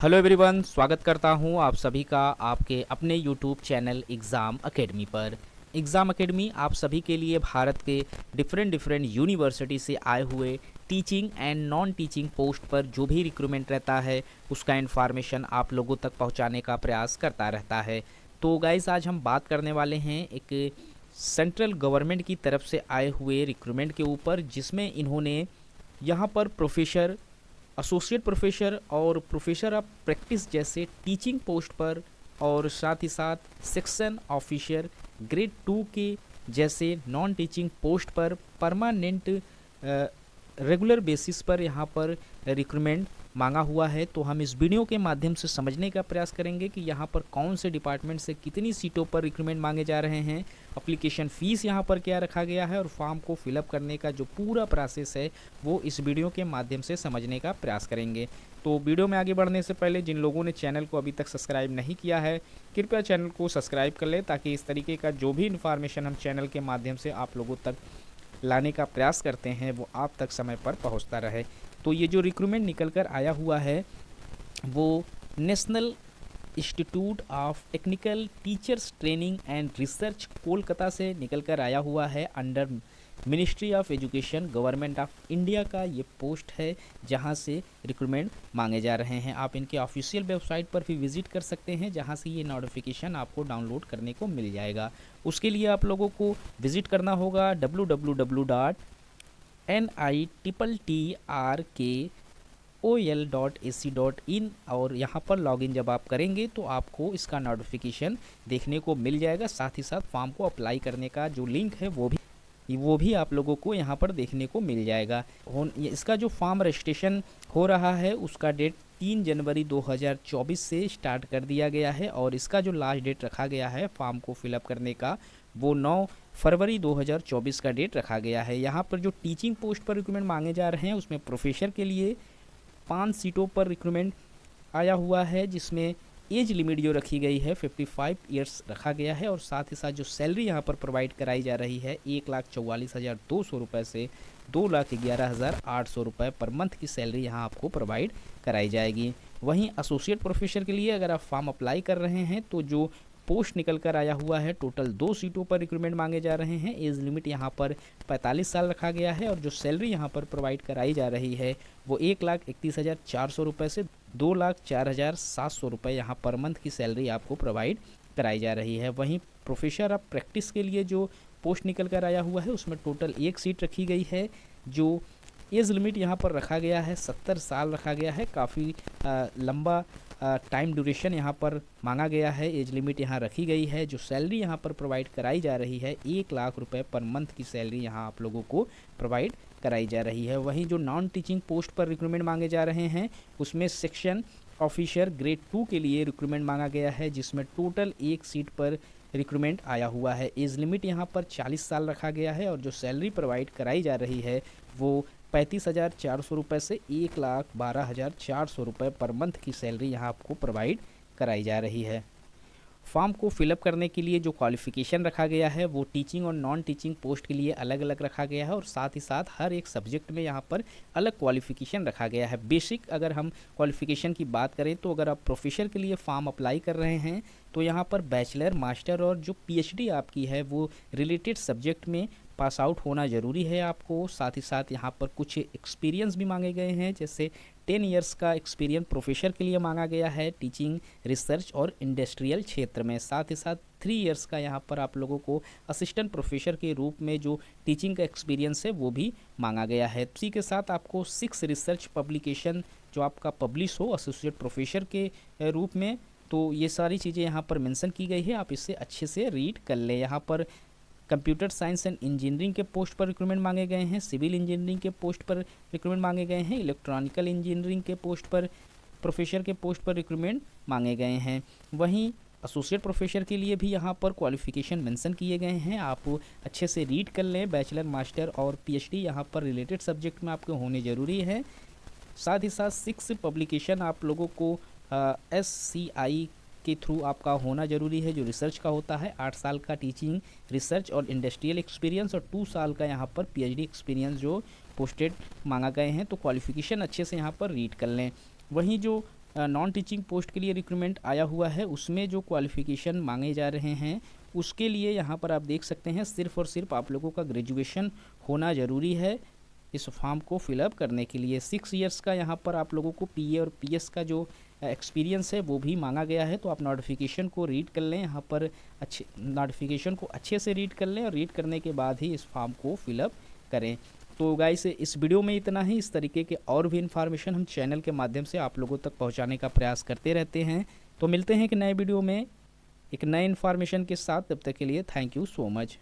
Hello everyone, स्वागत करता हूं आप सभी का आपके अपने यूट्यूब चैनल एग्ज़ाम एकेडमी पर। एग्ज़ाम एकेडमी आप सभी के लिए भारत के डिफरेंट यूनिवर्सिटी से आए हुए teaching and non teaching post पर जो भी रिक्रूटमेंट रहता है उसका इन्फॉर्मेशन आप लोगों तक पहुंचाने का प्रयास करता रहता है। तो गाइस, आज हम बात करने वाले हैं एक सेंट्रल गवर्नमेंट की तरफ से आए हुए रिक्रूटमेंट के ऊपर, जिसमें इन्होंने यहाँ पर प्रोफेसर, एसोसिएट प्रोफेसर और प्रोफेसर ऑफ प्रैक्टिस जैसे टीचिंग पोस्ट पर और साथ ही साथ सेक्शन ऑफिसर ग्रेड 2 के जैसे नॉन टीचिंग पोस्ट पर परमानेंट रेगुलर बेसिस पर यहाँ पर रिक्रूटमेंट मांगा हुआ है। तो हम इस वीडियो के माध्यम से समझने का प्रयास करेंगे कि यहाँ पर कौन से डिपार्टमेंट से कितनी सीटों पर रिक्रूटमेंट मांगे जा रहे हैं, एप्लीकेशन फ़ीस यहाँ पर क्या रखा गया है और फॉर्म को फिलअप करने का जो पूरा प्रोसेस है वो इस वीडियो के माध्यम से समझने का प्रयास करेंगे। तो वीडियो में आगे बढ़ने से पहले जिन लोगों ने चैनल को अभी तक सब्सक्राइब नहीं किया है, कृपया चैनल को सब्सक्राइब कर लें, ताकि इस तरीके का जो भी इन्फॉर्मेशन हम चैनल के माध्यम से आप लोगों तक लाने का प्रयास करते हैं वो आप तक समय पर पहुंचता रहे। तो ये जो रिक्रूटमेंट निकल कर आया हुआ है वो national institute of technical teachers training and research Kolkata से निकल कर आया हुआ है। Under ministry of education government of India का ये पोस्ट है जहां से रिक्रूटमेंट मांगे जा रहे हैं। आप इनके ऑफिशियल वेबसाइट पर भी विजिट कर सकते हैं, जहां से ये नोटिफिकेशन आपको डाउनलोड करने को मिल जाएगा। उसके लिए आप लोगों को विजिट करना होगा www.nitrkol.ac.in और यहाँ पर लॉगिन जब आप करेंगे तो आपको इसका नोटिफिकेशन देखने को मिल जाएगा। साथ ही साथ फॉर्म को अप्लाई करने का जो लिंक है वो भी आप लोगों को यहाँ पर देखने को मिल जाएगा। इसका जो फॉर्म रजिस्ट्रेशन हो रहा है उसका डेट 3 जनवरी 2024 से स्टार्ट कर दिया गया है और इसका जो लास्ट डेट रखा गया है फॉर्म को फिलअप करने का वो 9 फरवरी 2024 का डेट रखा गया है। यहाँ पर जो टीचिंग पोस्ट पर रिक्रूटमेंट मांगे जा रहे हैं उसमें प्रोफेसर के लिए 5 सीटों पर रिक्रूटमेंट आया हुआ है, जिसमें एज लिमिट जो रखी गई है 55 ईयर्स रखा गया है और साथ ही साथ जो सैलरी यहाँ पर प्रोवाइड कराई जा रही है 1,44,200 रुपये से 2,11,800 रुपये पर मंथ की सैलरी यहाँ आपको प्रोवाइड कराई जाएगी। वहीं एसोसिएट प्रोफेसर के लिए अगर आप फॉर्म अप्लाई कर रहे हैं तो जो पोस्ट निकल कर आया हुआ है टोटल 2 सीटों पर रिक्रूटमेंट मांगे जा रहे हैं। एज लिमिट यहाँ पर 45 साल रखा गया है और जो सैलरी यहाँ पर प्रोवाइड कराई जा रही है वो 1,31,400 रुपये से 2,04,700 रुपये यहाँ पर मंथ की सैलरी आपको प्रोवाइड कराई जा रही है। वहीं प्रोफेसर ऑफ प्रैक्टिस के लिए जो पोस्ट निकल कर आया हुआ है उसमें टोटल 1 सीट रखी गई है। जो एज लिमिट यहाँ पर रखा गया है 70 साल रखा गया है। काफ़ी लंबा टाइम ड्यूरेशन यहाँ पर मांगा गया है, एज लिमिट यहाँ रखी गई है। जो सैलरी यहाँ पर प्रोवाइड कराई जा रही है 1,00,000 रुपये पर मंथ की सैलरी यहाँ आप लोगों को प्रोवाइड कराई जा रही है। वहीं जो नॉन टीचिंग पोस्ट पर रिक्रूटमेंट मांगे जा रहे हैं उसमें सेक्शन ऑफिसर ग्रेड 2 के लिए रिक्रूटमेंट मांगा गया है, जिसमें टोटल 1 सीट पर रिक्रूटमेंट आया हुआ है। एज लिमिट यहाँ पर 40 साल रखा गया है और जो सैलरी प्रोवाइड कराई जा रही है वो 35,400 रुपये से 1,12,400 रुपये पर मंथ की सैलरी यहाँ आपको प्रोवाइड कराई जा रही है। फॉर्म को फिलअप करने के लिए जो क्वालिफ़िकेशन रखा गया है वो टीचिंग और नॉन टीचिंग पोस्ट के लिए अलग अलग रखा गया है और साथ ही साथ हर एक सब्जेक्ट में यहाँ पर अलग क्वालिफ़िकेशन रखा गया है। बेसिक अगर हम क्वालिफ़िकेशन की बात करें तो अगर आप प्रोफेसर के लिए फॉर्म अप्लाई कर रहे हैं तो यहाँ पर बैचलर, मास्टर और जो पीएचडी आपकी है वो रिलेटेड सब्जेक्ट में पास आउट होना ज़रूरी है आपको। साथ ही साथ यहाँ पर कुछ एक्सपीरियंस भी मांगे गए हैं, जैसे 10 इयर्स का एक्सपीरियंस प्रोफेसर के लिए मांगा गया है टीचिंग, रिसर्च और इंडस्ट्रियल क्षेत्र में। साथ ही साथ 3 इयर्स का यहाँ पर आप लोगों को असिस्टेंट प्रोफेसर के रूप में जो टीचिंग का एक्सपीरियंस है वो भी मांगा गया है। इसी के साथ आपको 6 रिसर्च पब्लिकेशन जो आपका पब्लिश हो एसोसिएट प्रोफेसर के रूप में। तो ये सारी चीज़ें यहाँ पर मेंशन की गई है, आप इसे अच्छे से रीड कर लें। यहाँ पर कंप्यूटर साइंस एंड इंजीनियरिंग के पोस्ट पर रिक्रूटमेंट मांगे गए हैं, सिविल इंजीनियरिंग के पोस्ट पर रिक्रूटमेंट मांगे गए हैं, इलेक्ट्रॉनिकल इंजीनियरिंग के पोस्ट पर, प्रोफेसर के पोस्ट पर रिक्रूटमेंट मांगे गए हैं। वहीं एसोसिएट प्रोफेसर के लिए भी यहाँ पर क्वालिफ़िकेशन मेंशन किए गए हैं, आप अच्छे से रीड कर लें। बैचलर, मास्टर और पीएचडी यहाँ पर रिलेटेड सब्जेक्ट में आपके होने ज़रूरी है। साथ ही साथ 6 पब्लिकेशन आप लोगों को SCI के थ्रू आपका होना ज़रूरी है, जो रिसर्च का होता है। 8 साल का टीचिंग, रिसर्च और इंडस्ट्रियल एक्सपीरियंस और 2 साल का यहाँ पर पीएचडी एक्सपीरियंस जो पोस्टेड मांगा गए हैं। तो क्वालिफ़िकेशन अच्छे से यहाँ पर रीड कर लें। वहीं जो नॉन टीचिंग पोस्ट के लिए रिक्रूटमेंट आया हुआ है, उसमें जो क्वालिफ़िकेशन मांगे जा रहे हैं उसके लिए यहाँ पर आप देख सकते हैं सिर्फ़ और सिर्फ आप लोगों का ग्रेजुएशन होना ज़रूरी है इस फॉर्म को फिलअप करने के लिए। 6 इयर्स का यहाँ पर आप लोगों को पीए और पीएस का जो एक्सपीरियंस है वो भी मांगा गया है। तो आप नोटिफिकेशन को रीड कर लें, यहाँ पर अच्छे नोटिफिकेशन को अच्छे से रीड कर लें और रीड करने के बाद ही इस फॉर्म को फिलअप करें। तो गाइस इस वीडियो में इतना ही। इस तरीके के और भी इन्फॉर्मेशन हम चैनल के माध्यम से आप लोगों तक पहुँचाने का प्रयास करते रहते हैं। तो मिलते हैं एक नए वीडियो में एक नए इन्फॉर्मेशन के साथ। तब तक के लिए थैंक यू सो मच।